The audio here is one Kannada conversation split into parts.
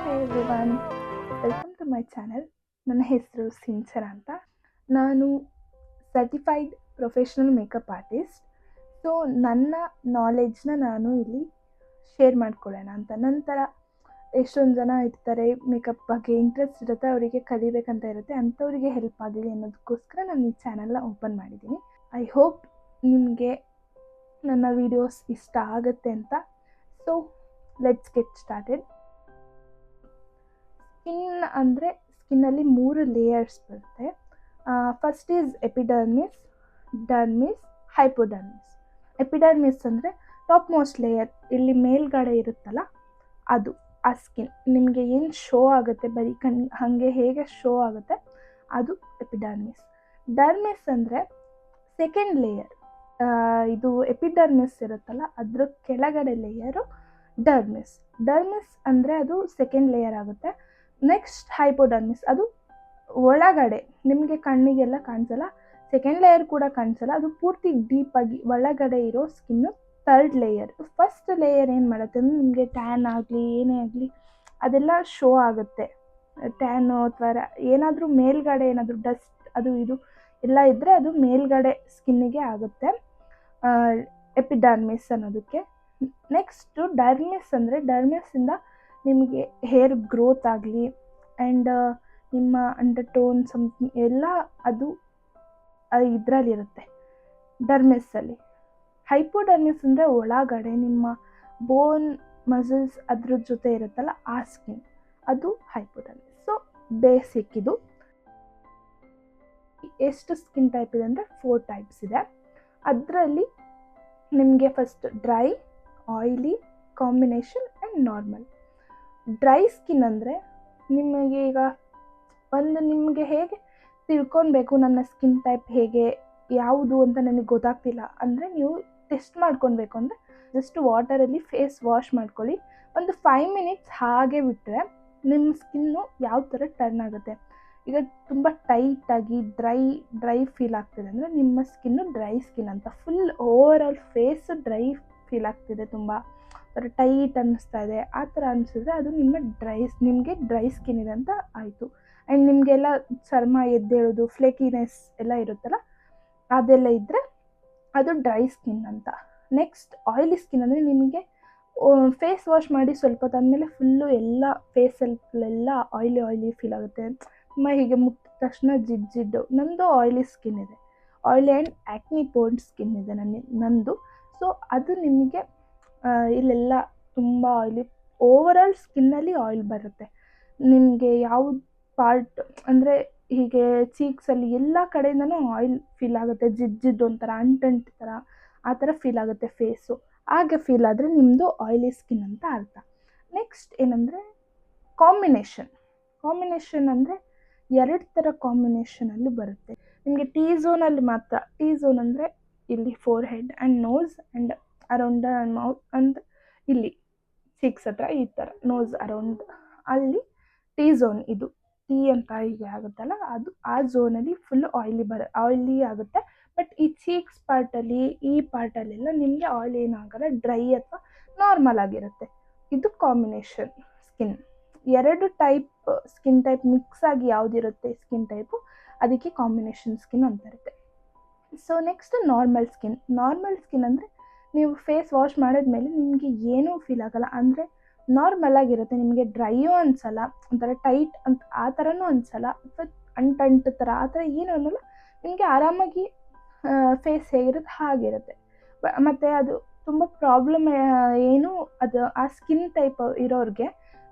Hi everyone, welcome to my channel. ನನ್ನ ಹೆಸರು ಸಿಂಚನ ಅಂತ. ನಾನು certified professional makeup artist. So ನನ್ನ ನಾಲೆಡ್ಜ್ನ ನಾನು ಇಲ್ಲಿ ಶೇರ್ ಮಾಡ್ಕೊಳ್ಳೋಣ ಅಂತ. ನಂತರ ಎಷ್ಟೊಂದು ಜನ ಇರ್ತಾರೆ, ಮೇಕಪ್ ಬಗ್ಗೆ ಇಂಟ್ರೆಸ್ಟ್ ಇರುತ್ತೆ, ಅವರಿಗೆ ಕಲಿಬೇಕಂತ ಇರುತ್ತೆ, ಅಂಥವರಿಗೆ ಹೆಲ್ಪ್ ಆಗಲಿ ಅನ್ನೋದಕ್ಕೋಸ್ಕರ ನಾನು ಈ ಚಾನಲ್ನ ಓಪನ್ ಮಾಡಿದ್ದೀನಿ. ಐ ಹೋಪ್ ನಿಮಗೆ ನನ್ನ ವೀಡಿಯೋಸ್ ಇಷ್ಟ ಆಗುತ್ತೆ ಅಂತ. So let's get started. Skin ಅಂದರೆ ಸ್ಕಿನ್ನಲ್ಲಿ 3 ಲೇಯರ್ಸ್ ಬರುತ್ತೆ. First is epidermis, dermis, hypodermis. Epidermis ಅಂದರೆ ಟಾಪ್ ಮೋಸ್ಟ್ ಲೇಯರ್, ಇಲ್ಲಿ ಮೇಲ್ಗಡೆ ಇರುತ್ತಲ್ಲ ಅದು, ಆ ಸ್ಕಿನ್ ನಿಮಗೆ ಏನು ಶೋ ಆಗುತ್ತೆ, ಬರೀ ಹಾಗೆ ಹೇಗೆ ಶೋ ಆಗುತ್ತೆ ಅದು ಎಪಿಡರ್ಮಿಸ್. ಡರ್ಮಿಸ್ ಅಂದರೆ ಸೆಕೆಂಡ್ ಲೇಯರ್. ಇದು ಎಪಿಡರ್ಮಿಸ್ ಇರುತ್ತಲ್ಲ ಅದ್ರ ಕೆಳಗಡೆ ಲೇಯರು ಡರ್ಮಿಸ್. ಡರ್ಮಿಸ್ ಅಂದರೆ ಅದು ಸೆಕೆಂಡ್ ಲೇಯರ್ ಆಗುತ್ತೆ. ನೆಕ್ಸ್ಟ್ ಹೈಪೋಡರ್ಮಿಸ್, ಅದು ಒಳಗಡೆ ನಿಮಗೆ ಕಣ್ಣಿಗೆಲ್ಲ ಕಾಣಿಸಲ್ಲ, ಸೆಕೆಂಡ್ ಲೇಯರ್ ಕೂಡ ಕಾಣಿಸಲ್ಲ, ಅದು ಪೂರ್ತಿ ಡೀಪಾಗಿ ಒಳಗಡೆ ಇರೋ skin third layer. First layer ಏನು ಮಾಡುತ್ತೆ ಅಂದರೆ ನಿಮಗೆ ಟ್ಯಾನ್ ಆಗಲಿ ಏನೇ ಆಗಲಿ ಅದೆಲ್ಲ ಶೋ ಆಗುತ್ತೆ. ಟ್ಯಾನು ಅಥವಾ ಏನಾದರೂ ಮೇಲ್ಗಡೆ ಏನಾದರೂ ಡಸ್ಟ್ ಅದು ಇದು ಎಲ್ಲ ಇದ್ದರೆ ಅದು ಮೇಲ್ಗಡೆ ಸ್ಕಿನ್ನಿಗೆ ಆಗುತ್ತೆ, ಎಪಿಡರ್ಮಿಸ್ ಅನ್ನೋದಕ್ಕೆ. ನೆಕ್ಸ್ಟು ಡರ್ಮಿಸ್ ಅಂದರೆ ಡರ್ಮಿಸ್ಸಿಂದ ನಿಮಗೆ ಹೇರ್ ಗ್ರೋತ್ ಆಗಲಿ ಆ್ಯಂಡ್ ನಿಮ್ಮ ಅಂಡರ್ ಟೋನ್ ಸಮಥಿಂಗ್ ಎಲ್ಲ ಅದು ಇದರಲ್ಲಿರುತ್ತೆ ಡರ್ಮಿಸ್ಸಲ್ಲಿ. ಹೈಪೋಡರ್ಮಿಸ್ ಅಂದರೆ ಒಳಗಡೆ ನಿಮ್ಮ ಬೋನ್ ಮಸಲ್ಸ್ ಅದ್ರ ಜೊತೆ ಇರುತ್ತಲ್ಲ ಆ ಸ್ಕಿನ್, ಅದು ಹೈಪೋಡರ್ಮಿಸ್. ಸೊ ಬೇಸಿಕ್ ಇದು. ಎಷ್ಟು ಸ್ಕಿನ್ ಟೈಪ್ ಇದೆ ಅಂದರೆ 4 ಟೈಪ್ಸ್ ಇದೆ. ಅದರಲ್ಲಿ ನಿಮಗೆ first dry, oily, combination and normal. Dry skin ಅಂದರೆ ನಿಮಗೆ ಈಗ ನಿಮಗೆ ಹೇಗೆ ತಿಳ್ಕೊಳ್ಬೇಕು ನನ್ನ ಸ್ಕಿನ್ ಟೈಪ್ ಹೇಗೆ ಯಾವುದು ಅಂತ ನನಗೆ ಗೊತ್ತಾಗ್ತಿಲ್ಲ ಅಂದರೆ ನೀವು ಟೆಸ್ಟ್ ಮಾಡ್ಕೊಳ್ಬೇಕು ಅಂದರೆ ಜಸ್ಟ್ ವಾಟರಲ್ಲಿ ಫೇಸ್ ವಾಶ್ ಮಾಡ್ಕೊಳ್ಳಿ, ಒಂದು 5 ಮಿನಿಟ್ಸ್ ಹಾಗೆ ಬಿಟ್ಟರೆ ನಿಮ್ಮ ಸ್ಕಿನ್ನು ಯಾವ ಥರ ಟರ್ನ್ ಆಗುತ್ತೆ. ಈಗ ತುಂಬ ಟೈಟಾಗಿ ಡ್ರೈ ಫೀಲ್ ಆಗ್ತಿದೆ ಅಂದರೆ ನಿಮ್ಮ ಸ್ಕಿನ್ನು ಡ್ರೈ ಸ್ಕಿನ್ ಅಂತ. Full over all face dry feel ಆಗ್ತಿದೆ, ತುಂಬ ಥರ ಟೈಟ್ ಅನ್ನಿಸ್ತಾ ಇದೆ, ಆ ಥರ ಅನಿಸಿದ್ರೆ ಅದು ನಿಮಗೆ ಡ್ರೈ ಸ್ಕಿನ್ ಇದೆ ಅಂತ ಆಯಿತು. ಆ್ಯಂಡ್ ನಿಮಗೆಲ್ಲ ಚರ್ಮ ಎದ್ದೇಳೋದು, ಫ್ಲೇಕಿನೆಸ್ ಎಲ್ಲ ಇರುತ್ತಲ್ಲ ಅದೆಲ್ಲ ಇದ್ದರೆ ಅದು ಡ್ರೈ ಸ್ಕಿನ್ ಅಂತ. ನೆಕ್ಸ್ಟ್ ಆಯಿಲಿ ಸ್ಕಿನ್ ಅಂದರೆ ನಿಮಗೆ ಫೇಸ್ ವಾಶ್ ಮಾಡಿ ಸ್ವಲ್ಪ ಹೊತ್ತಾದಮೇಲೆ ಫುಲ್ಲು ಎಲ್ಲ ಫೇಸಲ್ಲೆಲ್ಲ ಆಯಿಲಿ ಫೀಲ್ ಆಗುತ್ತೆ, ತುಂಬ ಹೀಗೆ ಮುಟ್ಟಿದ ತಕ್ಷಣ ಜಿಡ್ಡು. ನಂದು ಆಯಿಲಿ ಸ್ಕಿನ್ ಇದೆ, oily and acne porn skin ಇದೆ ನಂದು. ಸೊ ಅದು ನಿಮಗೆ ಇಲ್ಲೆಲ್ಲ ತುಂಬ ಆಯಿಲಿ, ಓವರ್ ಆಲ್ ಸ್ಕಿನ್ನಲ್ಲಿ ಆಯಿಲ್ ಬರುತ್ತೆ. ನಿಮಗೆ ಯಾವುದು ಪಾರ್ಟ್ ಅಂದರೆ ಹೀಗೆ ಚೀಕ್ಸಲ್ಲಿ ಎಲ್ಲ ಕಡೆಯಿಂದನೂ ಆಯಿಲ್ ಫೀಲ್ ಆಗುತ್ತೆ, ಜಿಡ್ಡು ಒಂಥರ ಅಂಟಂಟು ಥರ ಆ ಥರ ಫೀಲ್ ಆಗುತ್ತೆ ಫೇಸು. ಹಾಗೆ ಫೀಲ್ ಆದರೆ ನಿಮ್ಮದು ಆಯಿಲಿ ಸ್ಕಿನ್ ಅಂತ ಅರ್ಥ. ನೆಕ್ಸ್ಟ್ ಏನಂದರೆ ಕಾಂಬಿನೇಷನ್ ಅಂದರೆ 2 ಥರ ಕಾಂಬಿನೇಷನಲ್ಲಿ ಬರುತ್ತೆ ನಿಮಗೆ. ಟಿ ಝೋನಲ್ಲಿ ಮಾತ್ರ. ಟಿ ಝೋನ್ ಅಂದರೆ ಇಲ್ಲಿ forehead and nose and around mouth and ಇಲ್ಲಿ ಚೀಕ್ಸ್ ಹತ್ರ ಈ ಥರ ನೋಸ್ ಅರೌಂಡ್ ಅಲ್ಲಿ ಟಿ ಝೋನ್, ಇದು ಟಿ ಅಂತ ಹೀಗೆ ಆಗುತ್ತಲ್ಲ ಅದು ಆ ಝೋನಲ್ಲಿ ಫುಲ್ ಆಯಿಲಿ ಆಗುತ್ತೆ. ಬಟ್ ಈ ಚೀಕ್ಸ್ ಪಾರ್ಟಲ್ಲಿ ಈ ಪಾರ್ಟಲ್ಲೆಲ್ಲ ನಿಮಗೆ ಆಯಿಲ್ ಏನಾಗಲ್ಲ, ಡ್ರೈ ಅಥವಾ ನಾರ್ಮಲ್ ಆಗಿರುತ್ತೆ. ಇದು combination skin. 2 type skin type mix ಆಗಿ ಯಾವುದಿರುತ್ತೆ ಸ್ಕಿನ್ ಟೈಪು ಅದಕ್ಕೆ ಕಾಂಬಿನೇಷನ್ ಸ್ಕಿನ್ ಅಂತ ಇರುತ್ತೆ. ಸೊ ನೆಕ್ಸ್ಟ್ ನಾರ್ಮಲ್ ಸ್ಕಿನ್ ಅಂದರೆ ನೀವು ಫೇಸ್ ವಾಶ್ ಮಾಡಿದ್ಮೇಲೆ ನಿಮಗೆ ಏನೂ ಫೀಲ್ ಆಗಲ್ಲ, ಅಂದರೆ ನಾರ್ಮಲ್ ಆಗಿರುತ್ತೆ, ನಿಮಗೆ ಡ್ರೈಯೂ ಅನಿಸಲ್ಲ, ಒಂಥರ ಟೈಟ್ ಅಂತ ಆ ಥರನೂ ಅನಿಸಲ್ಲ, ಅಥವಾ ಅಂಟು ಥರ ಆ ಥರ ಏನೂ ಅನ್ನಲ್ಲ, ನಿಮಗೆ ಆರಾಮಾಗಿ ಫೇಸ್ ಹೇಗಿರುತ್ತೆ ಹಾಗಿರುತ್ತೆ. ಮತ್ತು ಅದು ತುಂಬ ಪ್ರಾಬ್ಲಮ್ ಏನು ಅದು ಆ ಸ್ಕಿನ್ ಟೈಪ್ ಇರೋರಿಗೆ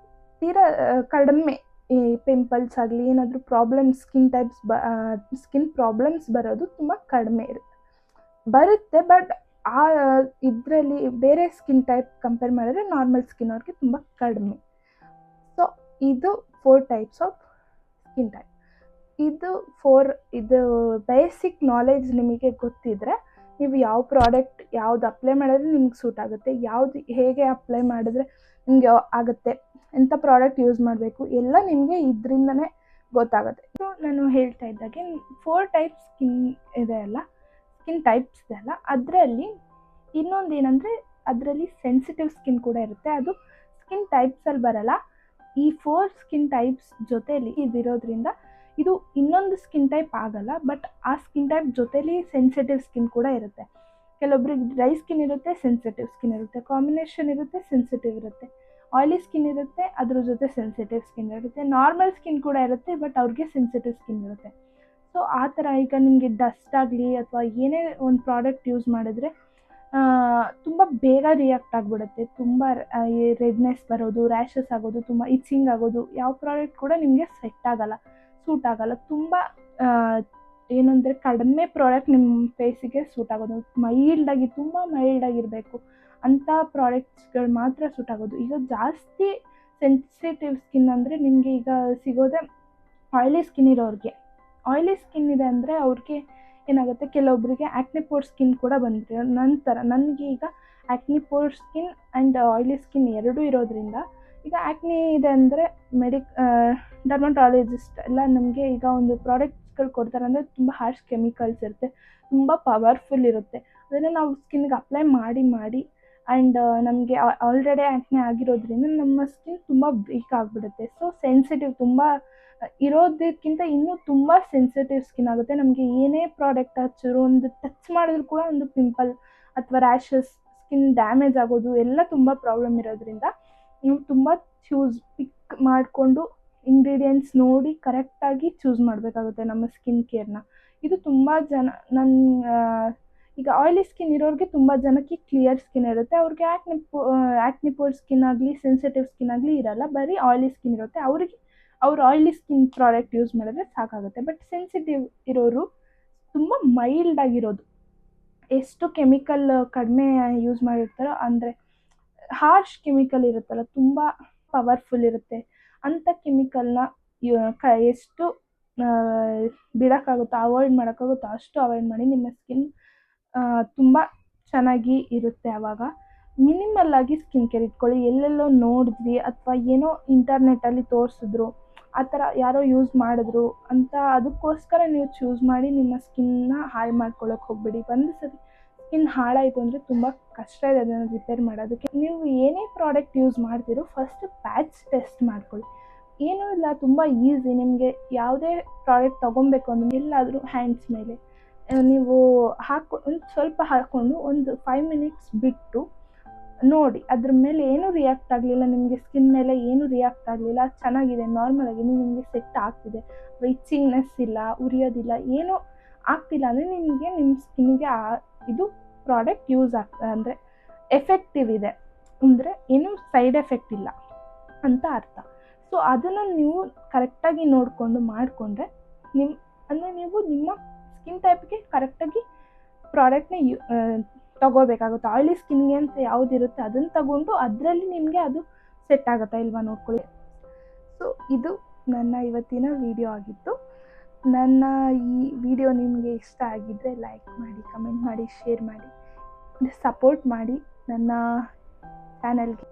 ತೀರಾ ಕಡಿಮೆ ಈ ಪಿಂಪಲ್ಸ್ ಆಗಲಿ ಏನಾದರೂ ಸ್ಕಿನ್ ಪ್ರಾಬ್ಲಮ್ಸ್ ಬರೋದು ತುಂಬ ಕಡಿಮೆ ಬರುತ್ತೆ. ಬಟ್ ಆ ಇದರಲ್ಲಿ ಬೇರೆ ಸ್ಕಿನ್ ಟೈಪ್ ಕಂಪೇರ್ ಮಾಡಿದ್ರೆ ನಾರ್ಮಲ್ ಸ್ಕಿನ್ ಅವ್ರಿಗೆ ತುಂಬ ಕಡಿಮೆ. ಸೊ ಇದು 4 ಟೈಪ್ಸ್ ಆಫ್ ಸ್ಕಿನ್ ಟೈಪ್. ಇದು ಬೇಸಿಕ್ ನಾಲೆಡ್ಜ್ ನಿಮಗೆ ಗೊತ್ತಿದ್ದರೆ ನೀವು ಯಾವ ಪ್ರಾಡಕ್ಟ್ ಯಾವುದು ಅಪ್ಲೈ ಮಾಡಿದ್ರೆ ನಿಮ್ಗೆ ಸೂಟ್ ಆಗುತ್ತೆ, ಯಾವುದು ಹೇಗೆ ಅಪ್ಲೈ ಮಾಡಿದ್ರೆ ನಿಮಗೆ ಆಗುತ್ತೆ, ಎಂಥ ಪ್ರಾಡಕ್ಟ್ ಯೂಸ್ ಮಾಡಬೇಕು ಎಲ್ಲ ನಿಮಗೆ ಇದರಿಂದನೇ ಗೊತ್ತಾಗುತ್ತೆ. ಸೊ ನಾನು ಹೇಳ್ತಾ ಇದ್ದಾಗೆ 4 ಟೈಪ್ ಸ್ಕಿನ್ ಟೈಪ್ಸ್ ಇದೆ ಅಲ್ಲ, ಅದರಲ್ಲಿ ಇನ್ನೊಂದು ಏನಂದರೆ ಅದರಲ್ಲಿ ಸೆನ್ಸಿಟಿವ್ ಸ್ಕಿನ್ ಕೂಡ ಇರುತ್ತೆ. ಅದು ಸ್ಕಿನ್ ಟೈಪ್ಸಲ್ಲಿ ಬರಲ್ಲ, ಈ 4 ಸ್ಕಿನ್ ಟೈಪ್ಸ್ ಜೊತೆಲಿ ಇದಿರೋದ್ರಿಂದ ಇದು ಇನ್ನೊಂದು ಸ್ಕಿನ್ ಟೈಪ್ ಆಗಲ್ಲ, ಬಟ್ ಆ ಸ್ಕಿನ್ ಟೈಪ್ ಜೊತೆಲಿ ಸೆನ್ಸಿಟಿವ್ ಸ್ಕಿನ್ ಕೂಡ ಇರುತ್ತೆ. ಕೆಲವೊಬ್ರಿಗೆ ಡ್ರೈ ಸ್ಕಿನ್ ಇರುತ್ತೆ, ಸೆನ್ಸಿಟಿವ್ ಸ್ಕಿನ್ ಇರುತ್ತೆ, ಕಾಂಬಿನೇಷನ್ ಇರುತ್ತೆ, ಸೆನ್ಸಿಟಿವ್ ಇರುತ್ತೆ, ಆಯಿಲಿ ಸ್ಕಿನ್ ಇರುತ್ತೆ, ಅದ್ರ ಜೊತೆ ಸೆನ್ಸಿಟಿವ್ ಸ್ಕಿನ್ ಇರುತ್ತೆ, ನಾರ್ಮಲ್ ಸ್ಕಿನ್ ಕೂಡ ಇರುತ್ತೆ, ಬಟ್ ಅವ್ರಿಗೆ ಸೆನ್ಸಿಟಿವ್ ಸ್ಕಿನ್ ಇರುತ್ತೆ. ಸೊ ಆ ಥರ ಈಗ ನಿಮಗೆ ಡಸ್ಟ್ ಆಗಲಿ ಅಥವಾ ಏನೇ ಒಂದು ಪ್ರಾಡಕ್ಟ್ ಯೂಸ್ ಮಾಡಿದ್ರೆ ತುಂಬ ಬೇಗ ರಿಯಾಕ್ಟ್ ಆಗಿಬಿಡುತ್ತೆ. ತುಂಬ ರೆಡ್ನೆಸ್ ಬರೋದು, ರ್ಯಾಷಸ್ ಆಗೋದು, ತುಂಬ ಇಚಿಂಗ್ ಆಗೋದು, ಯಾವ ಪ್ರಾಡಕ್ಟ್ ಕೂಡ ನಿಮಗೆ ಸೆಟ್ ಆಗಲ್ಲ, ಸೂಟ್ ಆಗಲ್ಲ. ತುಂಬ ಏನಂದರೆ ಕಡಿಮೆ ಪ್ರಾಡಕ್ಟ್ ನಿಮ್ಮ ಫೇಸಿಗೆ ಸೂಟ್ ಆಗೋದು, ಮೈಲ್ಡಾಗಿ ತುಂಬ ಮೈಲ್ಡಾಗಿರಬೇಕು ಅಂಥ ಪ್ರಾಡಕ್ಟ್ಸ್ಗಳು ಮಾತ್ರ ಸೂಟ್ ಆಗೋದು. ಈಗ ಜಾಸ್ತಿ ಸೆನ್ಸಿಟಿವ್ ಸ್ಕಿನ್ ಅಂದರೆ ನಿಮಗೆ ಈಗ ಸಿಗೋದೆ ಆಯಿಲಿ ಸ್ಕಿನ್ ಇರೋರಿಗೆ. ಆಯಿಲಿ ಸ್ಕಿನ್ ಇದೆ ಅಂದರೆ ಅವ್ರಿಗೆ ಏನಾಗುತ್ತೆ, ಕೆಲವೊಬ್ಬರಿಗೆ ಆ್ಯಕ್ನಿಪೋರ್ ಸ್ಕಿನ್ ಕೂಡ ಬಂದಿದೆ. ನಂತರ ನನಗೆ ಈಗ ಆ್ಯಕ್ನಿಪೋರ್ ಸ್ಕಿನ್ ಆ್ಯಂಡ್ ಆಯಿಲಿ ಸ್ಕಿನ್ ಎರಡೂ ಇರೋದ್ರಿಂದ ಈಗ ಆ್ಯಕ್ನಿ ಇದೆ ಅಂದರೆ ಡರ್ಮಟಾಲಜಿಸ್ಟ್ ಎಲ್ಲ ನಮಗೆ ಈಗ ಒಂದು ಪ್ರಾಡಕ್ಟ್ಸ್ಗಳು ಕೊಡ್ತಾರೆ ಅಂದರೆ ತುಂಬ ಹಾರ್ಶ್ ಕೆಮಿಕಲ್ಸ್ ಇರುತ್ತೆ, ತುಂಬ ಪವರ್ಫುಲ್ ಇರುತ್ತೆ. ಅದನ್ನು ನಾವು ಸ್ಕಿನ್ಗೆ ಅಪ್ಲೈ ಮಾಡಿ ಆ್ಯಂಡ್ ನಮಗೆ ಆಲ್ರೆಡಿ ಆ್ಯಕ್ನಿ ಆಗಿರೋದ್ರಿಂದ ನಮ್ಮ ಸ್ಕಿನ್ ತುಂಬ ವೀಕ್ ಆಗಿಬಿಡುತ್ತೆ. ಸೊ ಸೆನ್ಸಿಟಿವ್ ತುಂಬ ಇರೋದಕ್ಕಿಂತ ಇನ್ನೂ ತುಂಬ ಸೆನ್ಸಿಟಿವ್ ಸ್ಕಿನ್ ಆಗುತ್ತೆ. ನಮಗೆ ಏನೇ ಪ್ರಾಡಕ್ಟ್ ಹಚ್ಚಿದ್ರು, ಒಂದು ಟಚ್ ಮಾಡಿದ್ರು ಕೂಡ ಒಂದು ಪಿಂಪಲ್ ಅಥವಾ ರ್ಯಾಷಸ್, ಸ್ಕಿನ್ ಡ್ಯಾಮೇಜ್ ಆಗೋದು ಎಲ್ಲ ತುಂಬ ಪ್ರಾಬ್ಲಮ್ ಇರೋದ್ರಿಂದ ನೀವು ತುಂಬ ಪಿಕ್ ಮಾಡಿಕೊಂಡು ಇಂಗ್ರೀಡಿಯೆಂಟ್ಸ್ ನೋಡಿ ಕರೆಕ್ಟಾಗಿ ಚೂಸ್ ಮಾಡಬೇಕಾಗುತ್ತೆ ನಮ್ಮ ಸ್ಕಿನ್ ಕೇರ್ನ. ಇದು ತುಂಬ ಜನ ಈಗ ಆಯಿಲಿ ಸ್ಕಿನ್ ಇರೋರಿಗೆ ತುಂಬ ಜನಕ್ಕೆ ಕ್ಲಿಯರ್ ಸ್ಕಿನ್ ಇರುತ್ತೆ, ಅವ್ರಿಗೆ ಆ್ಯಕ್ನಿಪೋರ್ ಸ್ಕಿನ್ ಆಗಲಿ ಸೆನ್ಸಿಟಿವ್ ಸ್ಕಿನ್ ಆಗಲಿ ಇರಲ್ಲ, ಬರೀ ಆಯಿಲಿ ಸ್ಕಿನ್ ಇರುತ್ತೆ. ಅವ್ರು ಆಯಿಲಿ ಸ್ಕಿನ್ ಪ್ರಾಡಕ್ಟ್ ಯೂಸ್ ಮಾಡಿದ್ರೆ ಸಾಕಾಗುತ್ತೆ. ಬಟ್ ಸೆನ್ಸಿಟಿವ್ ಇರೋರು ತುಂಬ ಮೈಲ್ಡಾಗಿರೋದು, ಎಷ್ಟು ಕೆಮಿಕಲ್ ಕಡಿಮೆ ಯೂಸ್ ಮಾಡಿರ್ತಾರೋ, ಅಂದರೆ ಹಾರ್ಶ್ ಕೆಮಿಕಲ್ ಇರುತ್ತಲ್ಲ, ತುಂಬ ಪವರ್ಫುಲ್ ಇರುತ್ತೆ, ಅಂಥ ಕೆಮಿಕಲ್ನ ಎಷ್ಟು ಬಿಡೋಕ್ಕಾಗುತ್ತೋ, ಅವಾಯ್ಡ್ ಮಾಡೋಕ್ಕಾಗುತ್ತೋ ಅಷ್ಟು ಅವಾಯ್ಡ್ ಮಾಡಿ. ನಿಮ್ಮ ಸ್ಕಿನ್ ತುಂಬ ಚೆನ್ನಾಗಿ ಇರುತ್ತೆ. ಆವಾಗ ಮಿನಿಮಲ್ಲಾಗಿ ಸ್ಕಿನ್ ಕೇರ್ ಇಟ್ಕೊಳ್ಳಿ. ಎಲ್ಲೆಲ್ಲೋ ನೋಡಿದ್ವಿ ಅಥವಾ ಏನೋ ಇಂಟರ್ನೆಟ್ಟಲ್ಲಿ ತೋರಿಸಿದ್ರು, ಆ ಥರ ಯಾರೋ ಯೂಸ್ ಮಾಡಿದ್ರು ಅಂತ ಅದಕ್ಕೋಸ್ಕರ ನೀವು ಚೂಸ್ ಮಾಡಿ ನಿಮ್ಮ ಸ್ಕಿನ್ನ ಹಾಳು ಮಾಡ್ಕೊಳ್ಳೋಕೆ ಹೋಗ್ಬೇಡಿ. ಒಂದು ಸರಿ ಸ್ಕಿನ್ ಹಾಳಾಯಿತು ಅಂದರೆ ತುಂಬ ಕಷ್ಟ ಇದೆ ಅದನ್ನು ರಿಪೇರ್ ಮಾಡೋದಕ್ಕೆ. ನೀವು ಏನೇ ಪ್ರಾಡಕ್ಟ್ ಯೂಸ್ ಮಾಡ್ತೀರೋ ಫಸ್ಟ್ ಪ್ಯಾಚ್ ಟೆಸ್ಟ್ ಮಾಡ್ಕೊಳ್ಳಿ. ಏನೂ ಇಲ್ಲ, ತುಂಬ ಈಸಿ. ನಿಮಗೆ ಯಾವುದೇ ಪ್ರಾಡಕ್ಟ್ ತೊಗೊಬೇಕು ಅಂದರೆ ಎಲ್ಲಾದರೂ ಹ್ಯಾಂಡ್ಸ್ ಮೇಲೆ ನೀವು ಒಂದು ಸ್ವಲ್ಪ ಹಾಕ್ಕೊಂಡು ಒಂದು 5 ಮಿನಿಟ್ಸ್ ಬಿಟ್ಟು ನೋಡಿ, ಅದ್ರ ಮೇಲೆ ಏನೂ ರಿಯಾಕ್ಟ್ ಆಗಲಿಲ್ಲ, ನಿಮಗೆ ಸ್ಕಿನ್ ಮೇಲೆ ಏನೂ ರಿಯಾಕ್ಟ್ ಆಗಲಿಲ್ಲ, ಚೆನ್ನಾಗಿದೆ, ನಾರ್ಮಲ್ ಆಗಿ ನಿಮಗೆ ಸೆಟ್ ಆಗ್ತಿದೆ, ಇಚಿಂಗ್ನೆಸ್ ಇಲ್ಲ, ಉರಿಯೋದಿಲ್ಲ, ಏನೂ ಆಗ್ತಿಲ್ಲ ಅಂದರೆ ನಿಮಗೆ ನಿಮ್ಮ ಸ್ಕಿನ್ಗೆ ಇದು ಪ್ರಾಡಕ್ಟ್ ಯೂಸ್ ಆಗ್ತದೆ, ಅಂದರೆ ಎಫೆಕ್ಟಿವ್ ಇದೆ, ಅಂದರೆ ಏನೂ ಸೈಡ್ ಎಫೆಕ್ಟ್ ಇಲ್ಲ ಅಂತ ಅರ್ಥ. ಸೊ ಅದನ್ನು ನೀವು ಕರೆಕ್ಟಾಗಿ ನೋಡಿಕೊಂಡು ಮಾಡಿಕೊಂಡ್ರೆ ನೀವು ನಿಮ್ಮ ಸ್ಕಿನ್ ಟೈಪ್ಗೆ ಕರೆಕ್ಟಾಗಿ ಪ್ರಾಡಕ್ಟ್ನ ತಗೋಬೇಕಾಗುತ್ತೆ. ಆಯಿಲಿ ಸ್ಕಿನ್ಗೆ ಅಂತ ಯಾವುದಿರುತ್ತೆ ಅದನ್ನು ತಗೊಂಡು ಅದರಲ್ಲಿ ನಿಮಗೆ ಅದು ಸೆಟ್ ಆಗುತ್ತಾ ಇಲ್ವಾ ನೋಡ್ಕೊಳ್ಳಿ. ಸೊ ಇದು ನನ್ನ ಇವತ್ತಿನ ವಿಡಿಯೋ ಆಗಿತ್ತು. ನನ್ನ ಈ ವಿಡಿಯೋ ನಿಮಗೆ ಇಷ್ಟ ಆಗಿದ್ದರೆ ಲೈಕ್ ಮಾಡಿ, ಕಮೆಂಟ್ ಮಾಡಿ, ಶೇರ್ ಮಾಡಿ, ಸಪೋರ್ಟ್ ಮಾಡಿ ನನ್ನ ಚಾನಲ್ಗೆ.